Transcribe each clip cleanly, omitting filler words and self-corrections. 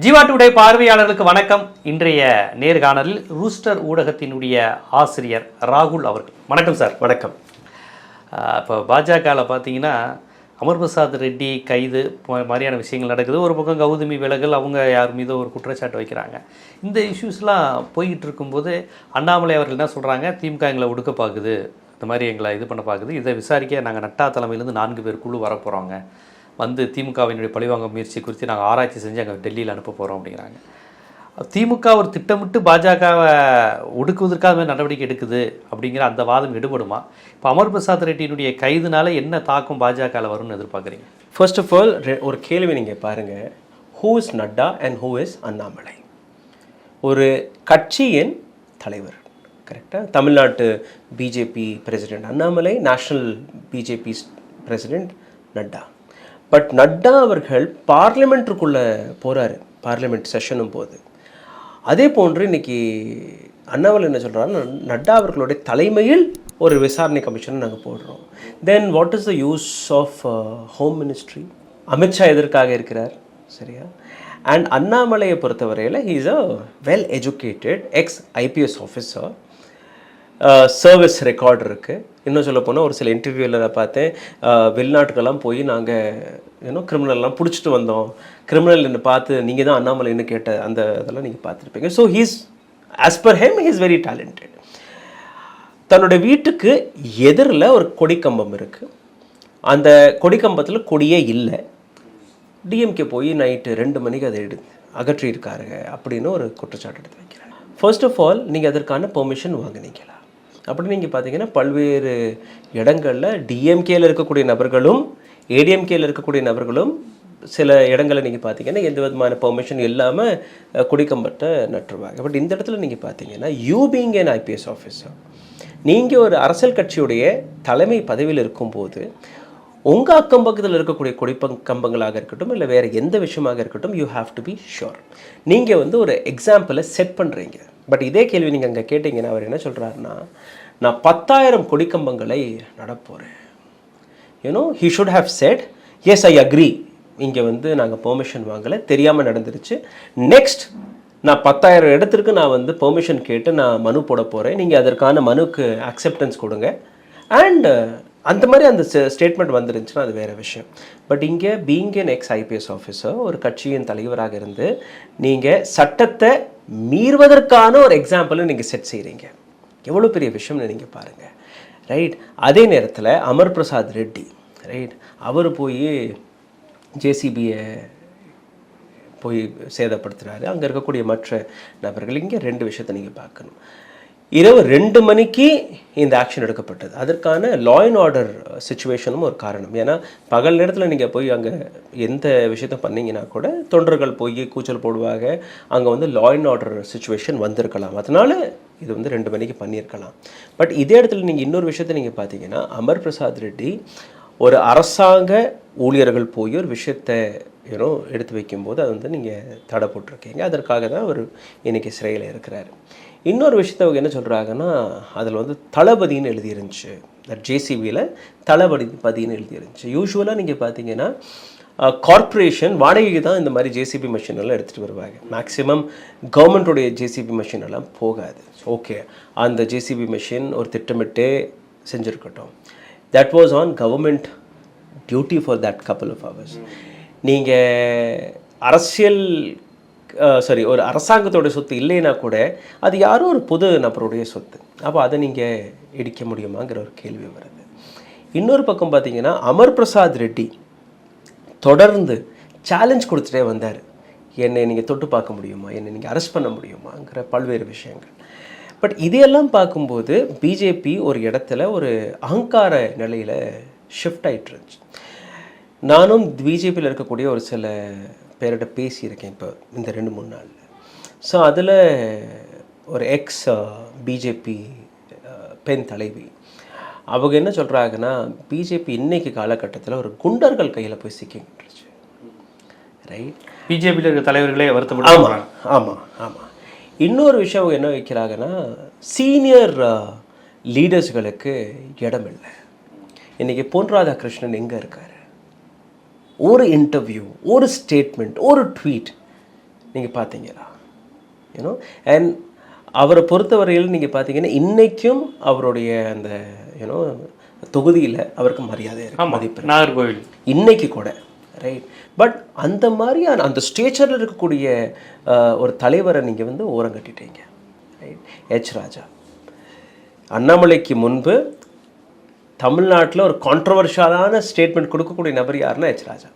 Jeeva today பார்வையாளர்களுக்கு வணக்கம். இன்றைய நேர்காணலில் ரூஸ்டர் ஊடகத்தினுடைய ஆசிரியர் ராகுல் அவர்கள். வணக்கம் சார். வணக்கம். இப்போ பாஜகவில் பார்த்தீங்கன்னா அமர் பிரசாத் ரெட்டி கைது மாதிரியான விஷயங்கள் நடக்குது. ஒரு பக்கம் கௌதமி விலகல், அவங்க யார் மீதோ ஒரு குற்றச்சாட்டு வைக்கிறாங்க. இந்த இஷ்யூஸ்லாம் போய்கிட்டு இருக்கும்போது அண்ணாமலை அவர்கள் என்ன சொல்கிறாங்க, திமுக எங்களை ஒடுக்க பார்க்குது, இந்த மாதிரி எங்களை இது பண்ண பார்க்குது, இதை விசாரிக்க நாங்கள் நட்டா தலைமையிலேருந்து 4 பேர் குழு வரப்போகிறோங்க, வந்து திமுகவினுடைய பழிவாங்க முயற்சி குறித்து நாங்கள் ஆராய்ச்சி செஞ்சு அங்கே டெல்லியில் அனுப்ப போகிறோம் அப்படிங்கிறாங்க. திமுக ஒரு திட்டமிட்டு பாஜகவை ஒடுக்குவதற்காக நடவடிக்கை எடுக்குது அப்படிங்கிற அந்த வாதம் எடுபடுமா? இப்போ அமர் பிரசாத் ரெட்டியினுடைய கைதுனால என்ன தாக்கம் பாஜகவில் வரும்னு எதிர்பார்க்குறீங்க? ஃபர்ஸ்ட் ஆஃப் ஆல் ஒரு கேள்வி நீங்கள் பாருங்கள், who is Nadda and who is Annamalai? ஒரு கட்சியின் தலைவர், கரெக்டாக? தமிழ்நாட்டு BJP president Annamalai, national BJP president Nadda. But Nadda அவர்கள் பார்லிமெண்ட்டுக்குள்ளே போகிறாரு, பார்லிமெண்ட் செஷனும் போது. அதே போன்று இன்றைக்கி அண்ணாமலை என்ன சொல்கிறாருன்னா, நட்டா அவர்களுடைய தலைமையில் ஒரு விசாரணை கமிஷனை நாங்கள் போடுறோம். Then what is the use of home ministry? Amit Shah எதற்காக இருக்கிறார், சரியா? அண்ட் அண்ணாமலையை பொறுத்தவரையில் he is a well educated ex IPS officer, service record இருக்குது. இன்னும் சொல்ல போனால் ஒரு சில இன்டர்வியூவில் நான் பார்த்தேன், வெளிநாட்டுக்கெல்லாம் போய் நாங்கள் கிரிமினல்லாம் பிடிச்சிட்டு வந்தோம், கிரிமினல் என்ன பார்த்து நீங்கள் தான் அண்ணாமலைன்னு கேட்ட அந்த இதெல்லாம் நீங்கள் பார்த்துருப்பீங்க. So he's as per him he is very talented. தன்னோட வீட்டுக்கு எதிரில் ஒரு கொடிக்கம்பம் இருக்குது, அந்த கொடிக்கம்பத்தில் கொடியே இல்லை. டிஎம்கே போய் நைட்டு 2 மணிக்கு அதை அகற்றியிருக்காருங்க அப்படின்னு ஒரு குற்றச்சாட்டு எடுத்து வைக்கிறாங்க. ஃபர்ஸ்ட் ஆஃப் ஆல் நீங்கள் அதற்கான பெர்மிஷன் வாங்கினீங்களா அப்படி நீங்கள் பார்த்தீங்கன்னா பல்வேறு இடங்களில் டிஎம்கேயில் இருக்கக்கூடிய நபர்களும் ஏடிஎம்கேயில் இருக்கக்கூடிய நபர்களும் சில இடங்களில் நீங்கள் பார்த்தீங்கன்னா எந்த விதமான பெர்மிஷன் இல்லாமல் கொடிக்கம்பத்தை நட்டுருவாங்க. பட் இந்த இடத்துல நீங்கள் பார்த்தீங்கன்னா you being an IPS officer, நீங்கள் ஒரு அரசியல் கட்சியுடைய தலைமை பதவியில் இருக்கும்போது உங்கள் அக்கம் பக்கத்தில் இருக்கக்கூடிய கம்பங்களாக இருக்கட்டும் இல்லை வேறு எந்த விஷயமாக இருக்கட்டும், you have to be sure. நீங்கள் ஒரு எக்ஸாம்பிளை செட் பண்ணுறீங்க. பட் இதே கேள்வி நீங்கள் அங்கே கேட்டிங்கன்னா அவர் என்ன சொல்கிறாருன்னா, நான் 10,000 கொடிக்கம்பங்களை நடப்போகிறேன். He should have said as I agree, இங்கே நாங்கள் பெர்மிஷன் வாங்கலை, தெரியாமல் நடந்துருச்சு. நெக்ஸ்ட் நான் 10,000 இடத்திற்கு நான் பெர்மிஷன் கேட்டு நான் மனு போட போகிறேன், நீங்கள் அதற்கான மனுக்கு அக்செப்டன்ஸ் கொடுங்க. அண்ட் அந்த மாதிரி அந்த ஸ்டேட்மெண்ட் வந்துருந்துச்சுன்னா அது வேறு விஷயம். பட் இங்கே being an X IPS officer, ஒரு கட்சியின் தலைவராக இருந்து நீங்கள் சட்டத்தை மீறுவதற்கான ஒரு எக்ஸாம்பிளை நீங்கள் செட் செய்கிறீங்க. எவ்வளோ பெரிய விஷயம்னு நீங்கள் பாருங்கள், ரைட்? அதே நேரத்தில் அமர் பிரசாத் ரெட்டி, ரைட், அவர் போய் ஜேசிபியை போய் சேதப்படுத்துகிறாரு. அங்கே இருக்கக்கூடிய மற்ற நபர்கள். இங்கே 2 விஷயத்தை நீங்கள் பார்க்கணும். இரவு 2 மணிக்கு இந்த ஆக்ஷன் எடுக்கப்பட்டது. அதற்கான லா அண்ட் ஆர்டர் சிச்சுவேஷனும் ஒரு காரணம். ஏன்னா பகல் நேரத்தில் நீங்கள் போய் அங்கே எந்த விஷயத்த பண்ணிங்கன்னா கூட தொண்டர்கள் போய் கூச்சல் போடுவாங்க. அங்கே லா அண்ட் ஆர்டர் சிச்சுவேஷன் வந்திருக்கலாம், அதனால் இது 2 மணிக்கு பண்ணியிருக்கலாம். பட் இதே இடத்துல நீங்கள் இன்னொரு விஷயத்தை நீங்கள் பார்த்தீங்கன்னா, அமர் பிரசாத் ரெட்டி ஒரு அரசாங்க ஊழியர்கள் போய் ஒரு விஷயத்தை எடுத்து வைக்கும்போது அது நீங்கள் தடை போட்டிருக்கீங்க. அதற்காக தான் அவர் இன்றைக்கி சிறையில் இருக்கிறார். இன்னொரு விஷயத்த அவங்க என்ன சொல்கிறாங்கன்னா, அதில் தளபதின்னு எழுதியிருந்துச்சு, ஜேசிபியில் தளபதின்னு எழுதியிருந்துச்சு. யூஸ்வலாக நீங்கள் பார்த்தீங்கன்னா கார்ப்பரேஷன் வாடகைக்கு தான் இந்த மாதிரி ஜேசிபி மிஷின் எல்லாம் எடுத்துகிட்டு வருவாங்க. மேக்ஸிமம் கவர்மெண்ட்டுடைய ஜேசிபி மிஷின் எல்லாம் போகாது. ஓகே, அந்த ஜேசிபி மிஷின் ஒரு திட்டமிட்டே செஞ்சுருக்கட்டும். That was on government duty for that couple of hours. நீங்கள் அரசியல் ஒரு அரசாங்கத்தோடைய சொத்து இல்லைன்னா கூட அது யாரும் ஒரு பொது நபருடைய சொத்து. அப்போ அதை நீங்கள் இடிக்க முடியுமாங்கிற ஒரு கேள்வி வருது. இன்னொரு பக்கம் பார்த்தீங்கன்னா அமர் பிரசாத் ரெட்டி தொடர்ந்து சேலஞ்ச் கொடுத்துட்டே வந்தார், என்னை நீங்கள் தொட்டு பார்க்க முடியுமா, என்னை நீங்கள் அரெஸ்ட் பண்ண முடியுமாங்கிற பல்வேறு விஷயங்கள். பட் இதையெல்லாம் பார்க்கும்போது பிஜேபி ஒரு இடத்துல ஒரு அகங்கார நிலையில் ஷிஃப்ட் ஆகிட்டு இருந்துச்சு. நானும் பிஜேபியில் இருக்கக்கூடிய ஒரு சில பேர்கிட்ட பேசியிருக்கேன் இப்போ இந்த 2-3 நாளில். ஸோ அதில் ஒரு எக்ஸ் பிஜேபி பெண் தலைவி அவங்க என்ன சொல்கிறாங்கன்னா, பிஜேபி இன்றைக்கி காலகட்டத்தில் ஒரு குண்டர்கள் கையில் போய் சிக்கிட்டுருச்சு, ரைட்? பிஜேபியில் இருக்கிற தலைவர்களே வருத்தப்பட்டு. ஆமாம் ஆமாம் ஆமாம். இன்னொரு விஷயம் அவங்க என்ன வைக்கிறாங்கன்னா, சீனியர் லீடர்ஸ்களுக்கு இடம் இல்லை. இன்றைக்கி பொன் ராதாகிருஷ்ணன் எங்கே இருக்கார்? ஒரு இன்டர்வியூ, ஒரு ஸ்டேட்மெண்ட், ஒரு ட்வீட் நீங்கள் பார்த்தீங்களா? யூனோ அண்ட் அவரை பொறுத்தவரையில் நீங்கள் பார்த்தீங்கன்னா இன்றைக்கும் அவருடைய அந்த யூனோ தொகுதியில் அவருக்கு மரியாதை இருக்கு, மதிப்பு நாகர்கோவில் இன்னைக்கு கூட, ரைட்? பட் அந்த மாதிரியான அந்த ஸ்டேச்சரில் இருக்கக்கூடிய ஒரு தலைவரை நீங்கள் வந்து ஓரங்கட்டிட்டீங்க, ரைட்? எச் ராஜா அண்ணாமலைக்கு முன்பு தமிழ்நாட்டில் ஒரு கான்ட்ரவர்ஷியலான ஸ்டேட்மெண்ட் கொடுக்கக்கூடிய நபர் யாருன்னா எச் ராஜா,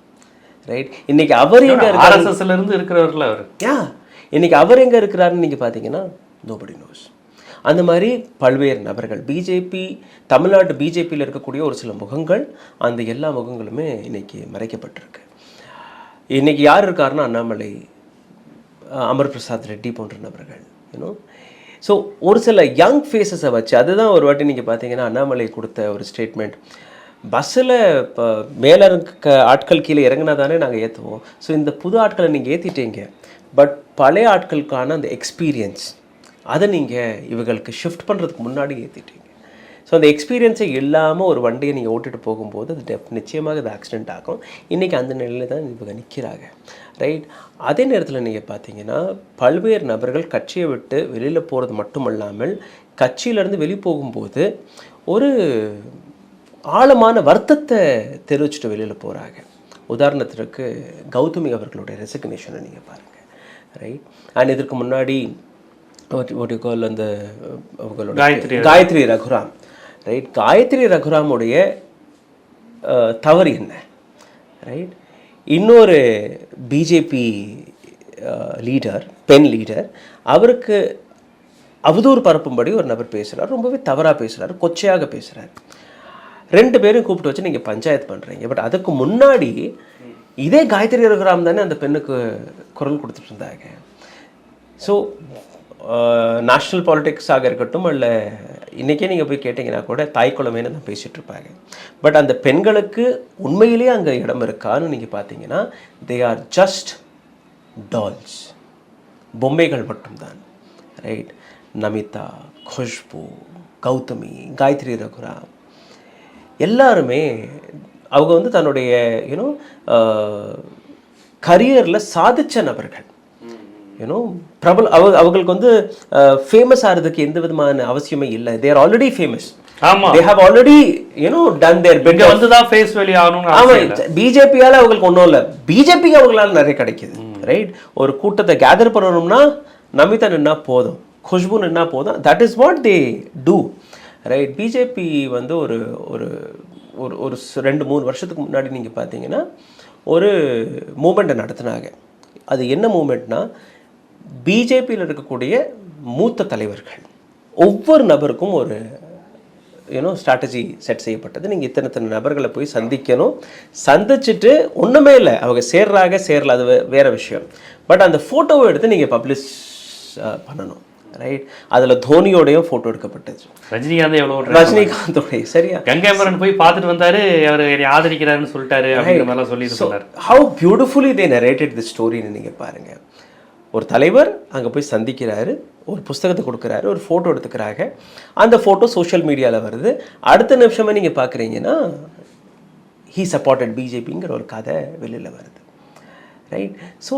ரைட்? இன்னைக்கு அவர் எங்கே ஆர்எஸ்எஸ்ல இருந்து இருக்கிறவர்கள் அவர் இன்னைக்கு அவர் எங்கே இருக்கிறாருன்னு நீங்கள் பார்த்தீங்கன்னா நோபடி நோஸ். அந்த மாதிரி பல்வேறு நபர்கள் பிஜேபி தமிழ்நாட்டு பிஜேபியில் இருக்கக்கூடிய ஒரு சில முகங்கள், அந்த எல்லா முகங்களுமே இன்னைக்கு மறைக்கப்பட்டிருக்கு. இன்னைக்கு யார் இருக்காருன்னா அண்ணாமலை, அமர் பிரசாத் ரெட்டி போன்ற நபர்கள், யூனோ. ஸோ ஒரு சில யங் ஃபேஸஸை வச்சு அதுதான் ஒரு வாட்டி நீங்கள் பார்த்தீங்கன்னா அண்ணாமலை கொடுத்த ஒரு ஸ்டேட்மெண்ட், பஸ்ஸில் இப்போ மேலே இருக்க ஆட்கள் கீழே இறங்கினா தானே நாங்கள் ஏற்றுவோம். ஸோ இந்த புது ஆட்களை நீங்கள் ஏற்றிட்டீங்க, பட் பழைய ஆட்களுக்கான அந்த எக்ஸ்பீரியன்ஸ் அதை நீங்கள் இவங்களுக்கு ஷிஃப்ட் பண்ணுறதுக்கு முன்னாடி ஏற்றிட்டீங்க. ஸோ அந்த எக்ஸ்பீரியன்ஸே இல்லாமல் ஒரு வண்டியை நீங்கள் ஓட்டிகிட்டு போகும்போது அது நிச்சயமாக அது ஆக்சிடெண்ட் ஆகும். இன்றைக்கி அந்த நிலையில் தான் இவங்க நிற்கிறாங்க, ரைட்? அதே நேரத்தில் நீங்கள் பார்த்தீங்கன்னா பல்வேறு நபர்கள் கட்சியை விட்டு வெளியில் போகிறது மட்டுமல்லாமல் கட்சியிலேருந்து வெளியே போகும்போது ஒரு ஆழமான வருத்தத்தை தெரிவிச்சுட்டு வெளியில் போகிறாங்க. உதாரணத்திற்கு கௌதமி அவர்களுடைய ரெசிக்னேஷனை நீங்கள் பாருங்கள், ரைட்? அண்ட் இதற்கு முன்னாடி அந்த காயத்ரி ரகுராம், ரைட்? காயத்ரி ரகுராமுடைய தவறு என்ன, ரைட்? இன்னொரு பிஜேபி லீடர், பெண் லீடர், அவருக்கு அவதூறு பரப்பும்படி ஒரு நபர் பேசுகிறார், ரொம்பவே தவறாக பேசுகிறார், கொச்சையாக பேசுகிறார். ரெண்டு பேரும் கூப்பிட்டு வச்சு நீங்கள் பஞ்சாயத்து பண்ணுறீங்க. பட் அதுக்கு முன்னாடி இதே காயத்ரி ரகுராம் தானே அந்த பெண்ணுக்கு குரல் கொடுத்துட்டு இருந்தாங்க. ஸோ நேஷ்னல் பாலிட்டிக்ஸாக இருக்கட்டும், இல்லை இன்றைக்கே நீங்கள் போய் கேட்டிங்கன்னா கூட தாய்க்குழமைன்னு தான் பேசிகிட்டு இருப்பாங்க. பட் அந்த பெண்களுக்கு உண்மையிலேயே அங்கே இடம் இருக்கான்னு நீங்கள் பார்த்தீங்கன்னா தே ஆர் ஜஸ்ட் டால்ஸ், பொம்மைகள் மட்டும்தான், ரைட்? நமிதா, குஷ்பு, கௌதமி, காயத்ரி ரகுராம் எல்லாருமே அவங்க வந்து தன்னுடைய யூனோ கரியரில் சாதித்த நபர்கள், யூனோ பிரபல. அவங்களுக்கு வந்து ஃபேமஸ் ஆகிறதுக்கு எந்த விதமான அவசியமே இல்லை. They are already famous. They have already, you know, done their bit. வந்து தான் ஃபேஸ் வேல்யூ ஆகணும். ஆமாம், பிஜேபியால் அவங்களுக்கு ஒன்றும் இல்லை, பிஜேபிக்கு அவங்களால நிறைய கிடைக்கிது, ரைட்? ஒரு கூட்டத்தை கேதர் பண்ணணும்னா நமிதா நின்னா போதும், குஷ்பு நின்னா போதும். That is what they do, right? BJP வந்து ஒரு ஒரு ஒரு 2-3 வருஷத்துக்கு முன்னாடி நீங்கள் பார்த்தீங்கன்னா ஒரு மூமெண்ட்டை நடத்தினாங்க. அது என்ன மூமெண்ட்னா, பிஜேபியில் இருக்கக்கூடிய மூத்த தலைவர்கள் ஒவ்வொரு நபருக்கும் ஒரு யூனோ ஸ்ட்ராட்டஜி செட் செய்யப்பட்டது. நீங்கள் இத்தனை நபர்களை போய் சந்திக்கணும், சந்திச்சுட்டு ஒன்றுமே இல்லை, அவங்க சேர்றாங்க சேரல, அது வேறு விஷயம். பட் அந்த ஃபோட்டோவை எடுத்து நீங்கள் பப்ளிஷ் பண்ணணும், ரைட்? அதில் தோனியோடையும் ஃபோட்டோ எடுக்கப்பட்டது, ரஜினிகாந்தோடைய, சரியா? கங்கைமரன் போய் பார்த்துட்டு வந்தாரு, அவர் ஆதரிக்கிறாருன்னு சொல்லிட்டாரு, சொல்லி சொன்னார். ஹவு பியூட்டிஃபுல்லி தே நரேட்டட் தி ஸ்டோரின்னு நீங்கள் பாருங்கள். ஒரு தலைவர் அங்கே போய் சந்திக்கிறாரு, ஒரு புஸ்தகத்தை கொடுக்குறாரு, ஒரு ஃபோட்டோ எடுத்துக்கிறாங்க, அந்த ஃபோட்டோ சோஷியல் மீடியாவில் வருது. அடுத்த நிமிஷமே நீங்கள் பார்க்குறீங்கன்னா ஹீ சப்போர்ட்டட் பிஜேபிங்கிற ஒரு கதை வெளியில் வருது, ரைட்? ஸோ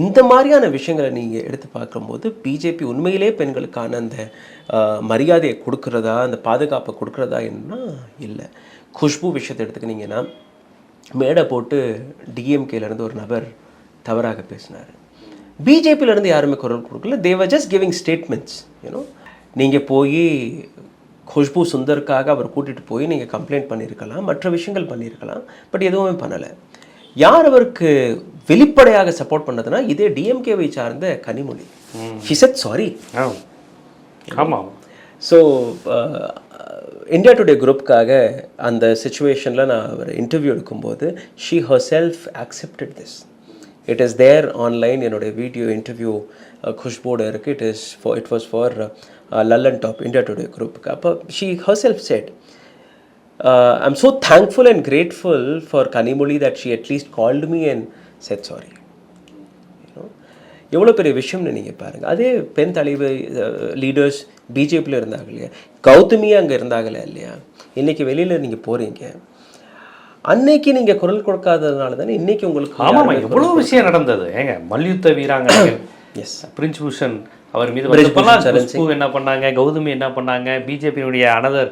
இந்த மாதிரியான விஷயங்களை நீங்கள் எடுத்து பார்க்கும்போது பிஜேபி உண்மையிலே பெண்களுக்கான அந்த மரியாதையை கொடுக்குறதா, அந்த பாதுகாப்பை கொடுக்குறதா என்ன இல்லை. குஷ்பு விஷயத்தை எடுத்துக்கிட்டிங்கன்னா மேடை போட்டு டிஎம்கேலேருந்து ஒரு நபர் தவறாக பேசினார், பிஜேபியிலேருந்து யாருமே குரல் கொடுக்கல. They were just giving statements, you know. நீங்கள் போய் குஷ்பு சுந்தருக்காக அவர் கூட்டிகிட்டு போய் நீங்கள் கம்ப்ளைண்ட் பண்ணியிருக்கலாம், மற்ற விஷயங்கள் பண்ணியிருக்கலாம், பட் எதுவுமே பண்ணலை. யார் அவருக்கு வெளிப்படையாக சப்போர்ட் பண்ணதுன்னா இதே டிஎம்கேவை சார்ந்த கனிமொழி. She said sorry. ஆமாம். ஸோ இந்தியா டுடே குரூப்புக்காக அந்த சுச்சுவேஷனில் நான் அவர் இன்டர்வியூ எடுக்கும்போது she her self accepted this. It is there online. என்னுடைய வீடியோ இன்டர்வியூ குஷ்போடு இருக்குது. It was for Lallantop India Today குரூப்புக்கு. அப்போ she her self said, I'm so thankful and grateful for Kanimoli that she at least called me and said sorry. எவ்வளோ பெரிய விஷயம்னு நீங்கள் பாருங்கள். அதே பெண் தலைவர் லீடர்ஸ் பிஜேபியில் இருந்தாங்க இல்லையா, கௌதமியே அங்கே இருந்தாங்களே இல்லையா, இன்றைக்கி வெளியில் நீங்கள் போகிறீங்க, அன்னைக்கு நீங்க குரல் கொடுக்காததுனால தானே இன்னைக்கு உங்களுக்கு ஆமாம் எவ்வளோ விஷயம் நடந்தது. ஏங்க மல்யுத்த வீராங்கனைகள் எஸ் பிரின்ஸ் பூஷன் அவர் மீது வந்தப்பெல்லாம் குஷ்பு என்ன பண்ணாங்க, கௌதமி என்ன பண்ணாங்க, பிஜேபியினுடைய அனதர்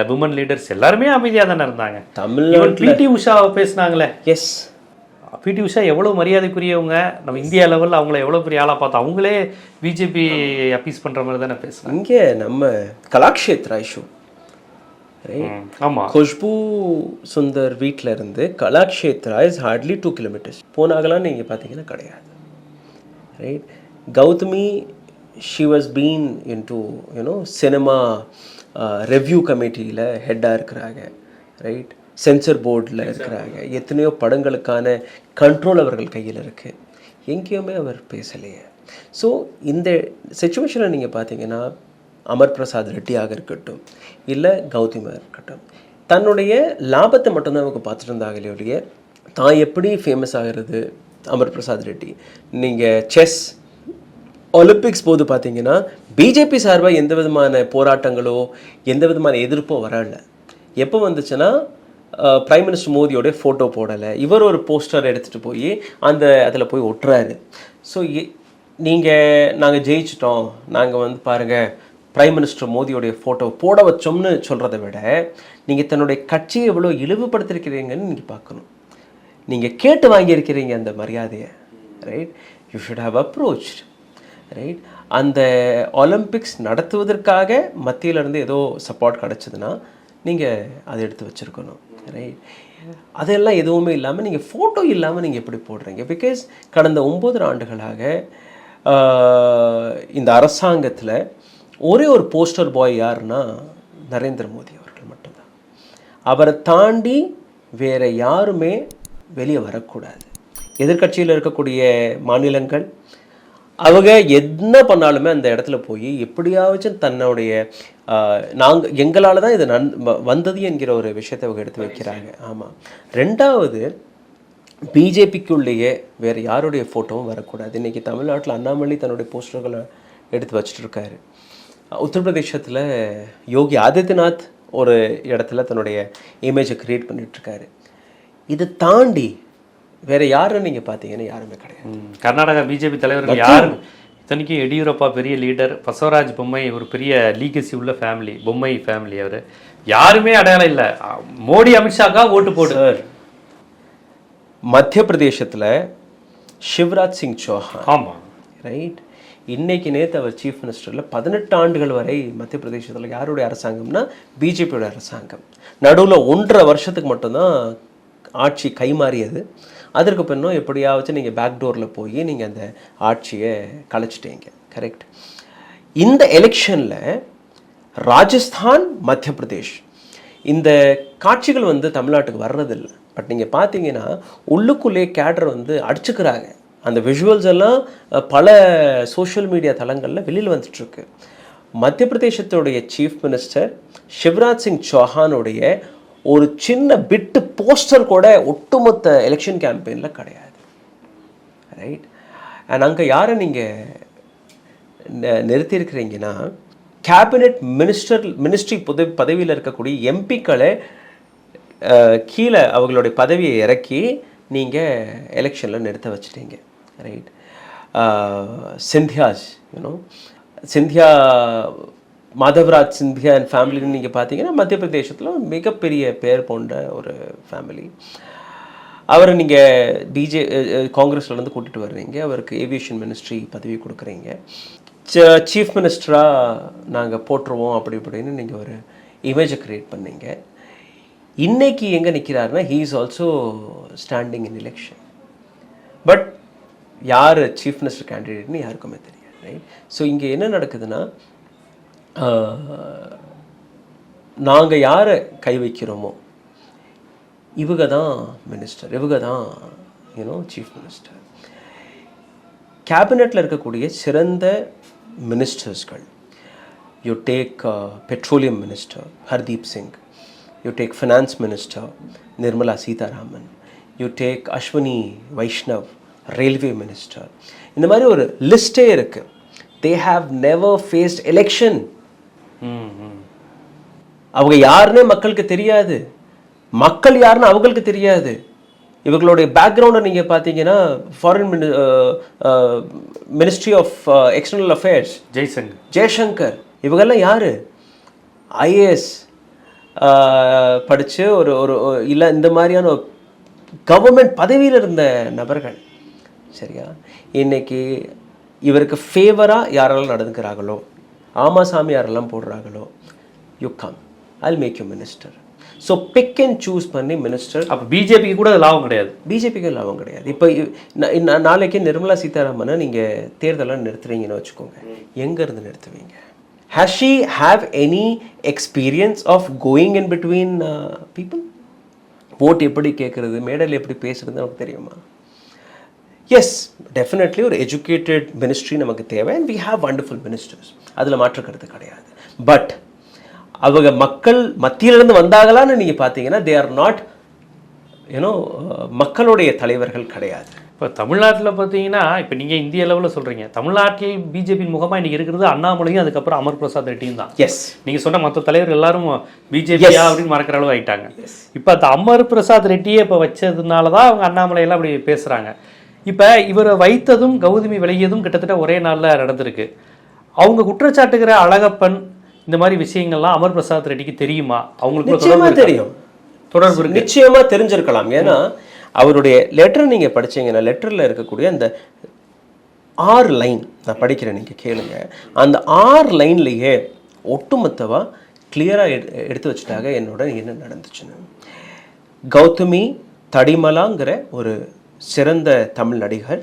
விமன் லீடர்ஸ் எல்லாருமே அமைதியாக தானே இருந்தாங்க. தமிழ்நாட்டில் பிடி உஷாவை பேசினாங்களே, எஸ் பிடி உஷா எவ்வளோ மரியாதைக்குரியவங்க, நம்ம இந்தியா லெவலில் அவங்கள எவ்வளோ பெரிய ஆளாக பார்த்தோம். அவங்களே பிஜேபி அப்பீஸ் பண்ணுற மாதிரி தானே பேசுனாங்க. இங்கே நம்ம கலாக்ஷேத்ரா இஷ்யூ ஆமாம், குஷ்பு சுந்தர் வீட்டில் இருந்து கலாக்ஷேத்ரா இஸ் ஹார்ட்லி 2 kilometers. போனாங்களான்னு நீங்கள் பார்த்தீங்கன்னா கிடையாது. Right, Gautami she was been into cinema review கமிட்டியில் ஹெட்டாக இருக்கிறாங்க. ரைட், சென்சர் போர்டில் இருக்கிறாங்க. எத்தனையோ படங்களுக்கான கண்ட்ரோல் அவர்கள் கையில் இருக்குது. எங்கேயுமே அவர் பேசலையே. ஸோ இந்த சிச்சுவேஷனை நீங்கள் பார்த்தீங்கன்னா அமர் பிரசாத் ரெட்டியாக இருக்கட்டும் இல்லை கௌதமியாக இருக்கட்டும், தன்னுடைய லாபத்தை மட்டும்தான் அவங்க பார்த்துட்டு இருந்தாங்களே ஒழிய தான் எப்படி ஃபேமஸ் ஆகிறது. அமர் பிரசாத் ரெட்டி நீங்கள் செஸ் ஒலிம்பிக்ஸ் போது பார்த்தீங்கன்னா பிஜேபி சார்பாக எந்த விதமான போராட்டங்களோ எந்த விதமான எதிர்ப்போ வரல. எப்போ வந்துச்சுன்னா பிரைம் மினிஸ்டர் மோடியோடைய ஃபோட்டோ போடலை, இவர் ஒரு போஸ்டர் எடுத்துகிட்டு போய் அதில் போய் ஒட்டுறாரு. ஸோ நாங்கள் ஜெயிச்சிட்டோம், நாங்கள் பாருங்கள் பிரைம் மினிஸ்டர் மோடியோடைய ஃபோட்டோ போட வச்சோம்னு சொல்கிறத விட நீங்கள் தன்னுடைய கட்சியை எவ்வளோ இழிவுபடுத்திருக்கிறீங்கன்னு நீங்கள் பார்க்கணும். நீங்கள் கேட்டு வாங்கியிருக்கிறீங்க அந்த மரியாதையை. Right, you should have approach. Right, அந்த ஒலிம்பிக்ஸ் நடத்துவதற்காக மத்தியிலேருந்து ஏதோ சப்போர்ட் கிடச்சிதுன்னா நீங்கள் அதை எடுத்து வச்சுருக்கணும். ரைட், அதெல்லாம் எதுவுமே இல்லாமல் நீங்கள் ஃபோட்டோ இல்லாமல் நீங்கள் எப்படி போடுறீங்க? பிகாஸ் கடந்த 9 ஆண்டுகளாக இந்த அரசாங்கத்தில் ஒரே ஒரு போஸ்டர் பாய் யாருன்னா நரேந்திர மோடி அவர்கள் மட்டும்தான். அவரை தாண்டி வேறு யாருமே வெளியே வரக்கூடாது. எதிர்கட்சியில் இருக்கக்கூடிய மாநிலங்கள் அவங்க என்ன பண்ணாலுமே அந்த இடத்துல போய் எப்படியாச்சும் தன்னுடைய எங்களால் தான் இது வந்தது என்கிற ஒரு விஷயத்தை அவங்க எடுத்து வைக்கிறாங்க. ஆமாம். ரெண்டாவது, பிஜேபிக்குள்ளேயே வேறு யாருடைய ஃபோட்டோவும் வரக்கூடாது. இன்றைக்கி தமிழ்நாட்டில் அண்ணாமலை தன்னுடைய போஸ்டர்களை எடுத்து வச்சுட்டு இருக்காரு. உத்தரப்பிரதேசத்தில் யோகி ஆதித்யநாத் ஒரு இடத்துல தன்னுடைய இமேஜை க்ரியேட் பண்ணிகிட்ருக்காரு. இதை தாண்டி வேறு யாருன்னு நீங்கள் பார்த்தீங்கன்னா யாருமே கிடையாது. கர்நாடகா பிஜேபி தலைவர்கள் யாரும் இத்தனைக்கும் எடியூரப்பா பெரிய லீடர், பசவராஜ் பொம்மை ஒரு பெரிய லீகசி உள்ள ஃபேமிலி, பொம்மை ஃபேமிலி, அவர் யாருமே அடையாளம் இல்லை. மோடி அமித்ஷாக்கா ஓட்டு போடு. சார், மத்திய பிரதேசத்தில் சிவராஜ் சிங் சௌஹான், ஆமாம் ரைட், இன்னைக்கு நேற்று அவர் சீஃப் மினிஸ்டரில் 18 ஆண்டுகள் வரை மத்திய பிரதேசத்தில் யாருடைய அரசாங்கம்னா பிஜேபியோட அரசாங்கம். நடுவில் 1.5 வருஷத்துக்கு மட்டும்தான் ஆட்சி கைமாறியது. அதற்கு பின்னும் எப்படியாவது நீங்கள் பேக்டோரில் போய் நீங்கள் அந்த ஆட்சியை கலைச்சிட்டீங்க. கரெக்ட். இந்த எலெக்ஷனில் ராஜஸ்தான், மத்திய பிரதேஷ் இந்த காட்சிகள் தமிழ்நாட்டுக்கு வர்றதில்லை. பட் நீங்கள் பார்த்தீங்கன்னா உள்ளுக்குள்ளே கேடர் அடிச்சுக்கிறாங்க. அந்த விஷுவல்ஸ் எல்லாம் பல சோஷியல் மீடியா தளங்களில் வெளியில் வந்துட்டுருக்கு. மத்திய பிரதேசத்துடைய சீஃப் மினிஸ்டர் சிவராஜ் சிங் சௌஹானுடைய ஒரு சின்ன பிட்டு போஸ்டர் கூட ஒட்டுமொத்த எலெக்ஷன் கேம்பெயினில் கிடையாது. ரைட், அண்ட் அங்கே யாரை நீங்கள் நிறுத்தியிருக்கிறீங்கன்னா கேபினெட் மினிஸ்ட்ரி பதவியில் இருக்கக்கூடிய எம்பிக்களை கீழே அவங்களுடைய பதவியை இறக்கி நீங்கள் எலெக்ஷனில் நிறுத்த வச்சுட்டீங்க. ரைட், சிந்தியா மாதவராஜ் சிந்தியா அண்ட் ஃபேமிலின்னு நீங்கள் பார்த்தீங்கன்னா மத்திய பிரதேசத்தில் மிகப்பெரிய பேர் போன்ற ஒரு ஃபேமிலி. அவரை நீங்கள் காங்கிரஸ்லேருந்து கூட்டிகிட்டு வர்றீங்க, அவருக்கு ஏவியேஷன் மினிஸ்ட்ரி பதவி கொடுக்குறீங்க, சீஃப் மினிஸ்டராக நாங்கள் போட்டுருவோம் அப்படி இப்படின்னு நீங்கள் ஒரு இமேஜை க்ரியேட் பண்ணீங்க. இன்னைக்கு எங்கே நிற்கிறாருன்னா he is also standing in election. But யார் சீஃப் மினிஸ்டர் கேண்டிடேட்னு யாருக்குமே தெரியாது. ரைட், ஸோ இங்கே என்ன நடக்குதுன்னா நாங்கள் யாரை கை வைக்கிறோமோ இவங்க தான் மினிஸ்டர், இவங்க தான் சீஃப் மினிஸ்டர். கேபினெட்டில் இருக்கக்கூடிய சிறந்த மினிஸ்டர்ஸ்கள், you take petroleum minister Hardeep Singh, you take finance minister Nirmala Sitharaman, you take Ashwini Vaishnav, railway minister. இந்த மாதிரி ஒரு லிஸ்டே இருக்கு. they have never faced election. அவங்க யாருன்னே மக்களுக்கு தெரியாது. மக்கள் யாருன்னு அவங்களுக்கு தெரியாது. இவர்களுடைய பேக்ரவுண்டை நீங்கள் பார்த்தீங்கன்னா foreign ministry of external affairs Jaishankar இவங்கெல்லாம் யார்? ஐஏஎஸ் படித்து ஒரு ஒரு இல்லை இந்த மாதிரியான கவர்மெண்ட் பதவியில் இருந்த நபர்கள். சரியா? இன்னைக்கு இவருக்கு ஃபேவராக யாரெல்லாம் நடந்துக்கிறாங்களோ, ஆமாசாமி யாரெல்லாம் போடுறாங்களோ, you come I'll make you minister. So pick and choose பண்ணி மினிஸ்டர். அப்போ பிஜேபிக்கு கூட லாபம் கிடையாது. பிஜேபிக்கு லாபம் கிடையாது. இப்போ நாளைக்கு நிர்மலா சீதாராமனை நீங்கள் தேர்தலாம் நிறுத்துறீங்கன்னு வச்சுக்கோங்க, எங்கேருந்து நிறுத்துவீங்க? Has she have any experience of going in between people? vote எப்படி கேட்குறது, மேடையில் எப்படி பேசுறது நமக்கு தெரியுமா? எஸ், டெஃபினெட்லி ஒரு எஜுகேட்டட் மினிஸ்ட்ரி நமக்கு தேவை. And we have wonderful ministers, அதில் மாற்றுக்கிறது கிடையாது. பட் அவங்க மக்கள் மத்தியிலிருந்து வந்தாங்களான்னு நீங்கள் பார்த்தீங்கன்னா தே ஆர் நாட் யூனோ மக்களுடைய தலைவர்கள் கிடையாது. இப்போ தமிழ்நாட்டில் பார்த்தீங்கன்னா, இப்போ நீங்கள் இந்திய அளவில் சொல்கிறீங்க, தமிழ்நாட்டில் பிஜேபியின் முகமாக இன்றைக்கி இருக்கிறது அண்ணாமலையும் அதுக்கப்புறம் அமர் பிரசாத் ரெட்டியும் தான். எஸ், நீங்கள் சொன்ன மற்ற தலைவர்கள் எல்லாரும் பிஜேபியா அப்படின்னு மறக்கிற அளவு ஆகிட்டாங்க. இப்போ அந்த அமர் பிரசாத் ரெட்டியே இப்போ வச்சதுனால தான் அவங்க அண்ணாமலையெல்லாம் அப்படி பேசுகிறாங்க. இப்போ இவரை வைத்ததும் கௌதமி விலகியதும் கிட்டத்தட்ட ஒரே நாளில் நடந்திருக்கு. அவங்க குற்றச்சாட்டுகிற அழகப்பன் இந்த மாதிரி விஷயங்கள்லாம் அமர் பிரசாத் ரெட்டிக்கு தெரியுமா? அவங்களுக்கு தெரியும், தொடர்பு நிச்சயமாக தெரிஞ்சிருக்கலாம். ஏன்னா அவருடைய லெட்டர் நீங்கள் படிச்சீங்கன்னா லெட்டரில் இருக்கக்கூடிய அந்த 6 லைன் நான் படிக்கிறேன், நீங்கள் கேளுங்க. அந்த 6 லைன்லேயே ஒட்டுமொத்தமாக கிளியராக எடுத்து வச்சுட்டாங்க என்னோட என்ன நடந்துச்சுன்னு. கௌதமி தடிமலாங்கிற ஒரு சிறந்த தமிழ் நடிகர்.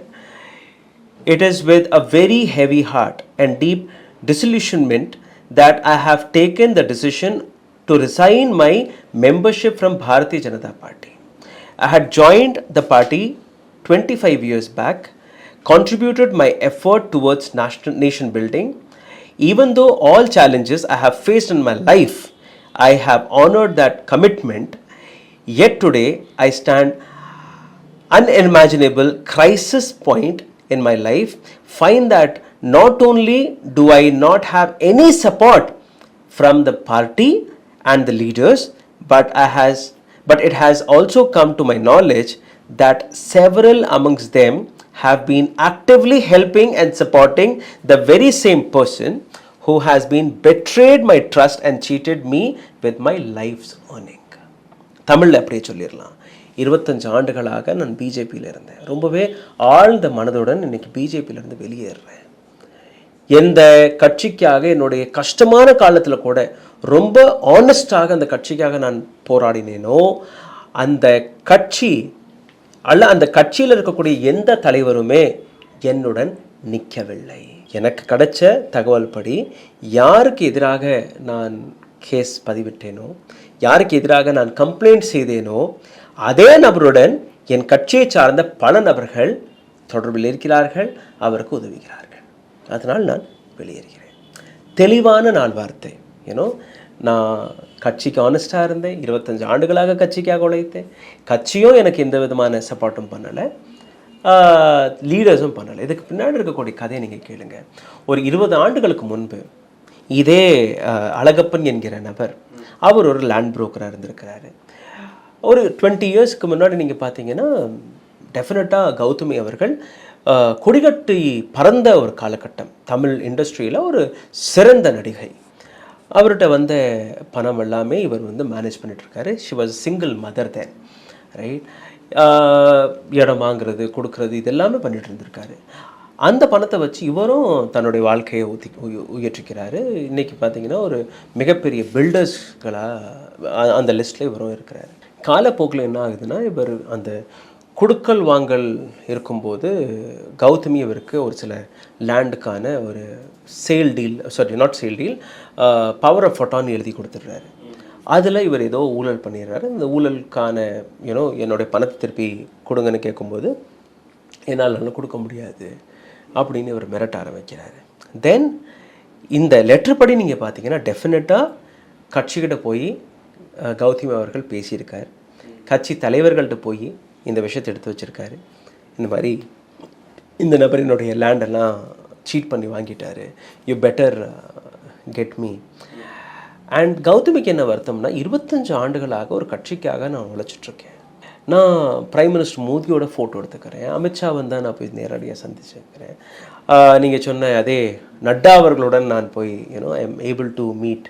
It is with a very heavy heart and deep disillusionment that I have taken the decision to resign my membership from Bharatiya Janata Party. I had joined the party 25 years back, contributed my effort towards nation building. Even though all challenges I have faced in my life, I have honored that commitment. Yet today I stand unimaginable crisis point in my life, find that not only do I not have any support from the party and the leaders, but it has also come to my knowledge that several amongst them have been actively helping and supporting the very same person who has been betrayed my trust and cheated me with my life's earning. தமிழில் அப்படியே சொல்லிடலாம். 25 ஆண்டுகளாக நான் பிஜேபியில் இருந்தேன். ரொம்பவே ஆழ்ந்த மனதுடன் இன்னைக்கு பிஜேபியிலேருந்து வெளியேறுறேன். எந்த கட்சிக்காக என்னுடைய கஷ்டமான காலத்தில் கூட ரொம்ப ஆனஸ்டாக அந்த கட்சிக்காக நான் போராடினேனோ, அந்த கட்சி அந்த கட்சியில் இருக்கக்கூடிய எந்த தலைவருமே என்னுடன் நிற்கவில்லை. எனக்கு கிடைச்ச தகவல் படி யாருக்கு எதிராக நான் கேஸ் பதிவிட்டேனோ, யாருக்கு எதிராக நான் கம்ப்ளைண்ட் செய்தேனோ, அதே நபருடன் என் கட்சியை சார்ந்த பல நபர்கள் தொடர்பில் இருக்கிறார்கள், அவருக்கு உதவுகிறார்கள். அதனால் நான் வெளியேறுகிறேன். தெளிவான நாள் வார்த்தை. ஏன்னோ நான் கட்சிக்கு ஆனஸ்டாக இருந்தேன். 25 ஆண்டுகளாக கட்சிக்காக உழைத்தேன். கட்சியும் எனக்கு எந்த விதமான சப்போர்ட்டும் பண்ணலை, லீடர்ஸும் பண்ணலை. இதுக்கு பின்னாடி இருக்கக்கூடிய கதையை நீங்கள் கேளுங்க. ஒரு 20 ஆண்டுகளுக்கு முன்பு இதே அழகப்பன் என்கிற நபர், அவர் ஒரு லேண்ட் புரோக்கராக இருந்திருக்கிறாரு. ஒரு 20 இயர்ஸ்க்கு முன்னாடி நீங்கள் பார்த்தீங்கன்னா டெஃபினட்டாக கௌதமி அவர்கள் கொடிகட்டி பறந்த ஒரு காலகட்டம். தமிழ் இண்டஸ்ட்ரியில் ஒரு சிறந்த நடிகை. அவர்கிட்ட வந்த பணம் எல்லாமே இவர் மேனேஜ் பண்ணிட்டுருக்காரு. She was single mother then, right. இடம் வாங்குறது, கொடுக்கறது, இது எல்லாமே பண்ணிட்டு இருந்திருக்காரு. அந்த பணத்தை வச்சு இவரும் தன்னுடைய வாழ்க்கையை உயர்த்திக்கிறாரு. இன்றைக்கி பார்த்தீங்கன்னா ஒரு மிகப்பெரிய பில்டர்ஸ்களாக அந்த லிஸ்ட்டில் இவரும் இருக்கிறாரு. காலப்போக்கில் என்ன ஆகுதுன்னா, இவர் அந்த கொடுக்கல் வாங்கல் இருக்கும்போது கௌதமி இவருக்கு ஒரு சில லேண்டுக்கான ஒரு sale deal, not sale deal, power of attorney எழுதி கொடுத்துட்றாரு. அதில் இவர் ஏதோ ஊழல் பண்ணிடுறாரு. இந்த ஊழலுக்கான என்னுடைய பணத்தை திருப்பி கொடுங்கன்னு கேட்கும்போது என்னால் நல்லா கொடுக்க முடியாது அப்படின்னு இவர் மிரட்ட ஆரம்பிக்கிறாரு. தென் இந்த லெட்டர் படி நீங்கள் பார்த்தீங்கன்னா டெஃபினட்டாக கட்சிக்கிட்ட போய் கௌதமி அவர்கள் பேசியிருக்கார். கட்சி தலைவர்கள்ட்ட போய் இந்த விஷயத்தை எடுத்து வச்சுருக்காரு. இந்த மாதிரி இந்த நபரினுடைய லேண்டெல்லாம் சீட் பண்ணி வாங்கிட்டாரு, you better get me. And கௌதமிக்கு என்ன வருத்தம்னா 25 ஆண்டுகளாக ஒரு கட்சிக்காக நான் உழைச்சிட்ருக்கேன். நான் பிரைம் மினிஸ்டர் மோடியோட ஃபோட்டோ எடுத்துக்கிறேன், அமித்ஷா வந்தால் நான் போய் நேரடியாக சந்திச்சுக்கிறேன், நீங்கள் சொன்ன அதே நட்டா அவர்களுடன் நான் போய் I am able to meet,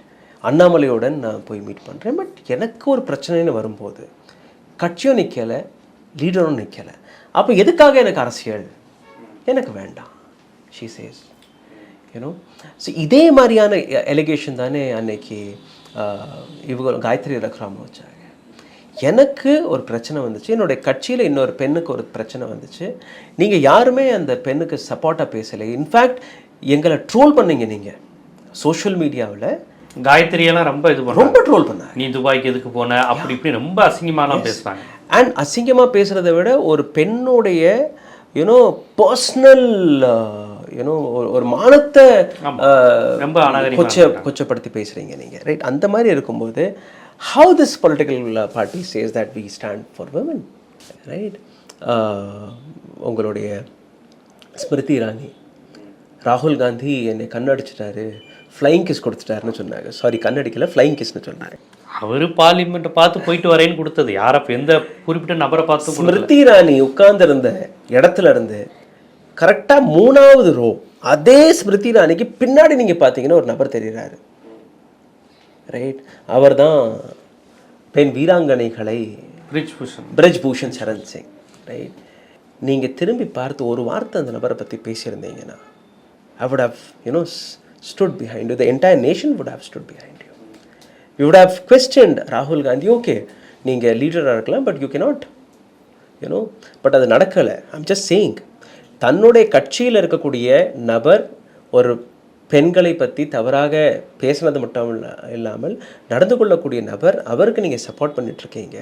அண்ணாமலையுடன் நான் போய் மீட் பண்ணுறேன். பட் எனக்கு ஒரு பிரச்சனைன்னு வரும்போது கட்சியும் நிற்கலை, லீடரும் நிற்கலை. அப்போ எதுக்காக எனக்கு அரசியல்? எனக்கு வேண்டாம், ஷீ சேஸ். ஸோ இதே மாதிரியான எலிகேஷன் தானே அன்னைக்கு இவங்க காயத்ரி ரகுராம வச்சாங்க. எனக்கு ஒரு பிரச்சனை வந்துச்சு, என்னுடைய கட்சியில் இன்னொரு பெண்ணுக்கு ஒரு பிரச்சனை வந்துச்சு, நீங்கள் யாருமே அந்த பெண்ணுக்கு சப்போர்ட்டாக பேசலை. இன்ஃபேக்ட் எங்களை ட்ரோல் பண்ணீங்க நீங்கள் சோஷியல் மீடியாவில். காயத்ரியெல்லாம் ரொம்ப ட்ரோல் பண்ணாங்க. நீ துபாய்க்கு எதுக்கு போன அப்படி இப்படி ரொம்ப அசிங்கமாலாம் பேசுகிறாங்க. அண்ட் அசிங்கமாக பேசுகிறத விட ஒரு பெண்ணுடைய பர்சனல் ஒரு மானத்தை ரொம்ப கொச்சப்படுத்தி பேசுகிறீங்க நீங்கள், ரைட்? அந்த மாதிரி இருக்கும்போது how this political party says that we stand for women, right? உங்களுடைய ஸ்மிருதி இரானி ராகுல் காந்தி என்னை கண்ணடிச்சிட்டாரு, ஃப்ளைங் கிஸ் கொடுத்துட்டாருன்னு சொன்னாங்க. சாரி, கண்ணடிக்கல, ஃப்ளைங் கிஸ்ன்னு சொன்னாங்க. அவர் பார்லிமெண்ட்டை பார்த்து போயிட்டு வரேன்னு கொடுத்தது யாரை, எந்த குறிப்பிட்ட நபரை பார்த்து? ஸ்மிருதி இரானி உட்கார்ந்துருந்த இடத்துல இருந்து கரெக்டாக 3வது ரோ, அதே ஸ்மிருதி இரானிக்கு பின்னாடி நீங்கள் பார்த்தீங்கன்னா ஒரு நபர் தெரிகிறாரு, ரைட்? அவர் தான் பெண் வீராங்கனைகளை பிரிஜ் பூஷன் சரண் சிங், ரைட்? நீங்கள் திரும்பி பார்த்து ஒரு வார்த்தை அந்த நபரை பற்றி பேசியிருந்தீங்கன்னா I would have stood behind you. The entire nation would have stood behind you. You would have questioned Rahul Gandhi. Okay, நீங்கள் லீடராக இருக்கலாம், பட் யூ cannot, பட் அது நடக்கலை. ஐம் ஜஸ்ட் சேயிங், தன்னுடைய கட்சியில் இருக்கக்கூடிய நபர் ஒரு பெண்களை பற்றி தவறாக பேசினது மட்டும் இல்லாமல் நடந்து கொள்ளக்கூடிய நபர், அவருக்கு நீங்கள் சப்போர்ட் பண்ணிகிட்ருக்கீங்க.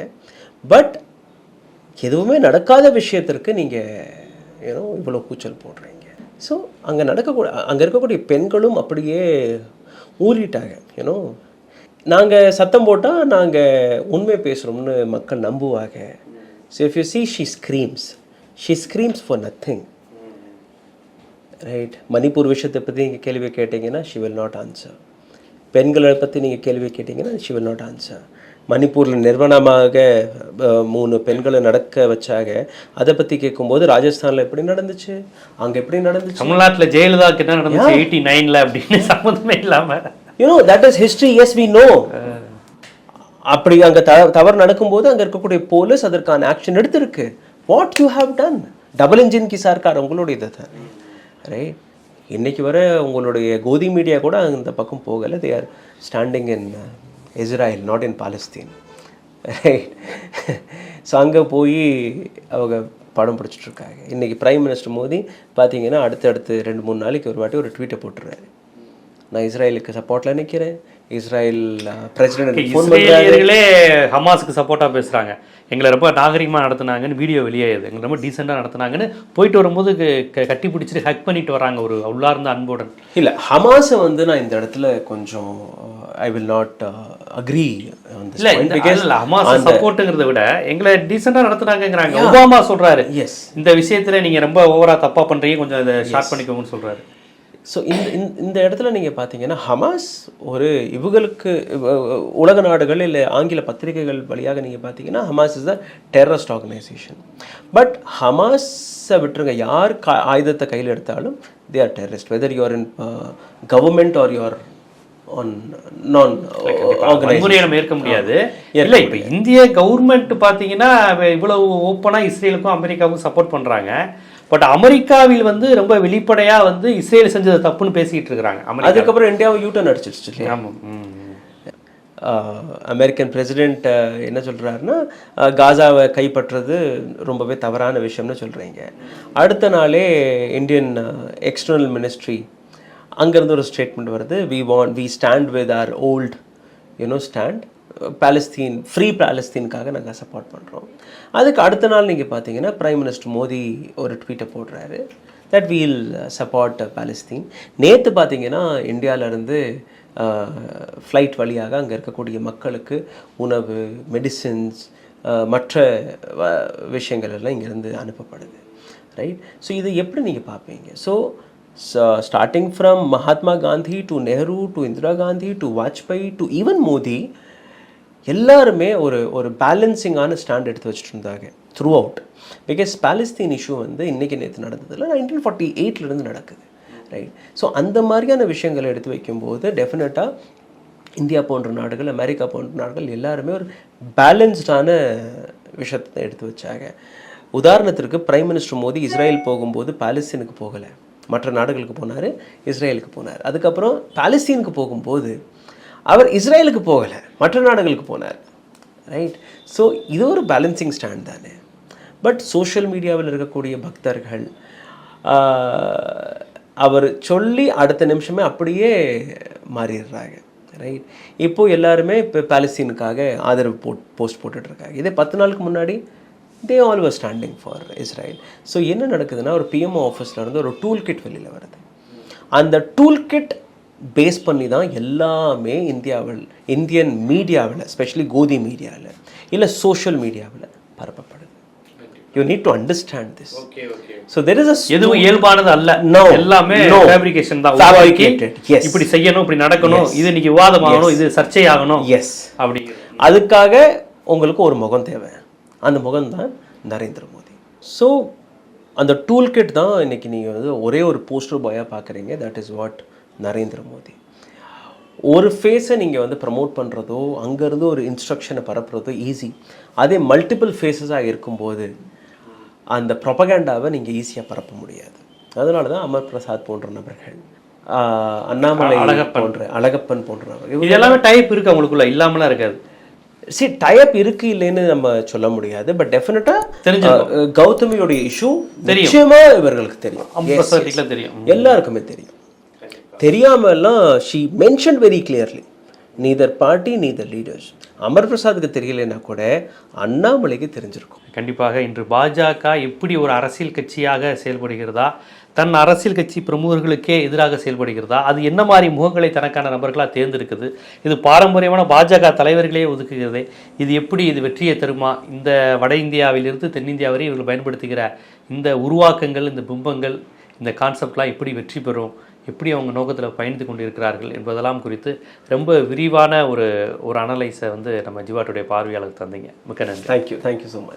பட் எதுவுமே நடக்காத விஷயத்திற்கு நீங்கள் இவ்வளோ கூச்சல் போடுறீங்க. ஸோ அங்கே அங்கே இருக்கக்கூடிய பெண்களும் அப்படியே ஊறிட்டாங்க. நாங்கள் சத்தம் போட்டால் நாங்கள் உண்மை பேசுகிறோம்னு மக்கள் நம்புவாங்க. So if you see, she screams for nothing, right? Manipur விஷயத்தை பற்றி நீங்கள் கேள்வி கேட்டிங்கன்னா she will not answer. பெண்களை பற்றி நீங்கள் கேள்வி கேட்டிங்கன்னா she will not answer. மணிப்பூரில் நிர்வாணமாக 3 பெண்களை நடக்க வச்சாங்க, அதை பற்றி கேட்கும்போது ராஜஸ்தானில் எப்படி நடந்துச்சு, அங்கே எப்படி நடந்துச்சு, தமிழ்நாட்டில் ஜெயலலிதாவுக்கு என்ன நடந்துச்சு 89ல் அப்படின்னு சம்மந்தமே இல்லாமல், that is history, yes we know. அப்படி அங்கே தவறு நடக்கும்போது அங்கே இருக்கக்கூடிய போலீஸ் அதற்கான ஆக்ஷன் எடுத்திருக்கு. What you have done? Double engine கி சர்க்கார் உங்களுடைய இதை தான், ரைட்? இன்னைக்கு வர உங்களுடைய கோதி மீடியா கூட அந்த பக்கம் போகலை. They are standing in Israel, not in Palestine, right? So அங்கே போய் அவங்க படம் பிடிச்சிட்ருக்காங்க. இன்றைக்கி பிரைம் மினிஸ்டர் மோடி பார்த்தீங்கன்னா அடுத்தடுத்து 2-3 நாளைக்கு ஒரு வாட்டி ஒரு ட்வீட்டை போட்டுறாரு, நான் இஸ்ரேலுக்கு சப்போர்ட்டில் நிற்கிறேன், இஸ்ரேல் பிரசிடென்ட் ஹமாஸுக்கு சப்போர்ட்டாக பேசுகிறாங்க, எங்களை ரொம்ப நாகரிகமாக நடத்துனாங்கன்னு வீடியோ வெளியாகுது, எங்களை ரொம்ப டீசெண்டாக நடத்துனாங்கன்னு போயிட்டு வரும்போது கட்டி பிடிச்சிட்டு ஹக் பண்ணிட்டு வராங்க ஒரு உள்ளார்ந்த அன்புடன். இல்லை, ஹமாஸை நான் இந்த இடத்துல கொஞ்சம் ஐ வில் நாட் அக்ரி. இல்லை, ஹமாஸ் சப்போர்ட்டுங்கிறத விட எங்களை டீசெண்டாக நடத்துனாங்கிறாங்க. ஒபாமா சொல்கிறாரு, எஸ், இந்த விஷயத்தில் நீங்கள் ரொம்ப ஓவராக தப்பாக பண்ணுறீங்க, கொஞ்சம் இதை ஷார்ட் பண்ணிக்கோங்கன்னு சொல்கிறாரு. ஸோ இந்த இடத்துல நீங்கள் பார்த்தீங்கன்னா ஹமாஸ் ஒரு இவங்களுக்கு உலக நாடுகள் இல்லை ஆங்கில பத்திரிகைகள் வழியாக நீங்கள் பார்த்தீங்கன்னா Hamas is the terrorist organisation. But ஹமாஸை விட்டுருங்க, யார் ஆயுதத்தை கையில் எடுத்தாலும் they are terrorist, whether you're in government or you're an non organisation ஏற்க முடியாது. இல்லை, இப்போ இந்திய கவர்மெண்ட் பார்த்தீங்கன்னா இவ்வளவு ஓப்பனாக இஸ்ரேலுக்கும் அமெரிக்காவுக்கும் சப்போர்ட் பண்ணுறாங்க. பட் அமெரிக்காவில் ரொம்ப வெளிப்படையா இஸ்ரேல் செஞ்சது தப்புன்னு பேசிக்கிட்டு இருக்கிறாங்க. அதுக்கப்புறம் இந்தியாவை யூட்டர்ன் அடிச்சிருச்சு. அமெரிக்கன் பிரசிடென்ட் என்ன சொல்கிறாருன்னா, காசாவை கைப்பற்றுறது ரொம்பவே தவறான விஷயம்னு சொல்கிறீங்க. அடுத்த நாளே இந்தியன் எக்ஸ்டர்னல் மினிஸ்ட்ரி அங்கேருந்து ஒரு ஸ்டேட்மெண்ட் வருது, we stand with our old stand, Palestine, free பாலஸ்தீனுக்காக நாங்கள் சப்போர்ட் பண்ணுறோம். அதுக்கு அடுத்த நாள் நீங்கள் பார்த்தீங்கன்னா பிரைம் மினிஸ்டர் மோடி ஒரு ட்வீட்டை போடுறாரு, தட் வீல் சப்போர்ட் பாலஸ்தீன். நேற்று பார்த்தீங்கன்னா இந்தியாவிலேருந்து ஃப்ளைட் வழியாக அங்கே இருக்கக்கூடிய மக்களுக்கு உணவு, மெடிசின்ஸ், மற்ற விஷயங்கள் எல்லாம் இங்கேருந்து அனுப்பப்படுது, ரைட்? ஸோ இதை எப்படி நீங்கள் பார்ப்பீங்க? So starting from Mahatma Gandhi to Nehru to Indira Gandhi to Vajpayee to even Modi, எல்லாருமே ஒரு பேலன்சிங்கான ஸ்டாண்ட் எடுத்து வச்சுட்டு இருந்தாங்க through out. Because Palestine issue வந்து இன்றைக்கி நேற்று நடந்ததில்ல, 1948 நடக்குது, ரைட்? ஸோ அந்த மாதிரியான விஷயங்களை எடுத்து வைக்கும்போது டெஃபினட்டாக இந்தியா போன்ற நாடுகள், அமெரிக்கா போன்ற நாடுகள் எல்லாருமே ஒரு பேலன்ஸ்டான விஷயத்தை எடுத்து வச்சாங்க. உதாரணத்திற்கு பிரைம் மினிஸ்டர் மோடி இஸ்ரேல் போகும்போது பாலஸ்தீனுக்கு போகலை, மற்ற நாடுகளுக்கு போனார், இஸ்ரேலுக்கு போனார். அதுக்கப்புறம் பாலஸ்தீனுக்கு போகும்போது அவர் இஸ்ரேலுக்கு போகலை, மற்ற நாடுகளுக்கு போனார், ரைட்? ஸோ இது ஒரு பேலன்சிங் ஸ்டாண்ட் தானே. பட் சோஷியல் மீடியாவில் இருக்கக்கூடிய பக்தர்கள் அவர் சொல்லி அடுத்த நிமிஷமே அப்படியே மாறிடுறாங்க, ரைட்? இப்போது எல்லாருமே இப்போ பாலஸ்தீனுக்காக ஆதரவு போஸ்ட் போட்டுட்ருக்காங்க. இதே 10 நாளுக்கு முன்னாடி they all were standing for Israel. So என்ன நடக்குதுன்னா, ஒரு பிஎம்ஓ ஆஃபீஸ்லேருந்து ஒரு டூல் கிட் வெளியில் வருது. அந்த டூல் கிட் பேஸ் பண்ணி தான் எல்லாமே இந்தியன் மீடியாவில், எஸ்பெஷலி கோதி மீடியாவில் இல்லை சோஷியல் மீடியாவில் பரப்பப்படுது. You need to understand this. So there is எதுவும் இயல்பானது அல்ல, எல்லாமே ஃபேப்ரிகேஷன் தான். இப்படி செய்யணும், இப்படி நடக்கணும், இது இன்னைக்கு விவாதமாகணும், இது சர்ச்சையாகணும், எஸ் அப்படி. அதுக்காக உங்களுக்கு ஒரு முகம் தேவை, அந்த முகம் தான் நரேந்திர மோடி. ஸோ அந்த டூல் கிட் தான் இன்றைக்கி நீங்கள் வந்து ஒரே ஒரு போஸ்டர் பாயாக பார்க்குறீங்க. That is what Narendra Modi. ஒரு ஃபேஸை நீங்கள் வந்து ப்ரமோட் பண்ணுறதோ அங்கேருந்து ஒரு இன்ஸ்ட்ரக்ஷனை பரப்புறதோ ஈஸி. அதே மல்டிபிள் ஃபேஸஸாக இருக்கும்போது அந்த ப்ரொபகேண்டாவை நீங்கள் ஈஸியாக பரப்ப முடியாது. அதனால தான் அமர் பிரசாத் போன்ற நபர்கள், அண்ணாமலை போன்ற, அழகப்பன் போன்ற நபர்கள், இது எல்லாமே டைப் இருக்குது அவங்களுக்குள்ள, இல்லாமலாம் இருக்காது. சரி, டைப் இருக்கு இல்லைன்னு நம்ம சொல்ல முடியாது. பட் டெஃபினட்டா கௌதமியோட இஷ்யூ நிச்சயமா இவர்களுக்கு தெரியும், எல்லாருக்குமே தெரியும். தெரியாமலாம் she mention very clearly, neither party neither leaders. Amar பிரசாத்துக்கு தெரியலன்னா கூட அண்ணாமலைக்கு தெரிஞ்சிருக்கும். கண்டிப்பாக இன்று பாஜக எப்படி ஒரு அரசியல் கட்சியாக செயல்படுகிறதா, தன் அரசியல் கட்சி பிரமுகர்களுக்கே எதிராக செயல்படுகிறதா, அது என்ன மாதிரி முகங்களை தனக்கான நபர்களாக தேர்ந்தெடுக்குது, இது பாரம்பரியமான பாஜக தலைவர்களே ஒதுக்குகிறது, இது எப்படி இது வெற்றியை தருமா, இந்த வட இந்தியாவிலிருந்து தென்னிந்தியா வரை இவர்கள் பயன்படுத்துகிற இந்த உருவாக்கங்கள், இந்த பிம்பங்கள், இந்த கான்செப்ட்லாம் எப்படி வெற்றி பெறும், எப்படி அவங்க நோக்கத்தில் பயணித்து கொண்டு இருக்கிறார்கள் என்பதெல்லாம் குறித்து ரொம்ப விரிவான ஒரு அனலைஸை வந்து நம்ம ஜீவா டுடே பார்வையாளருக்கு தந்தீங்க. மிக்க நன்றி. Thank you so much.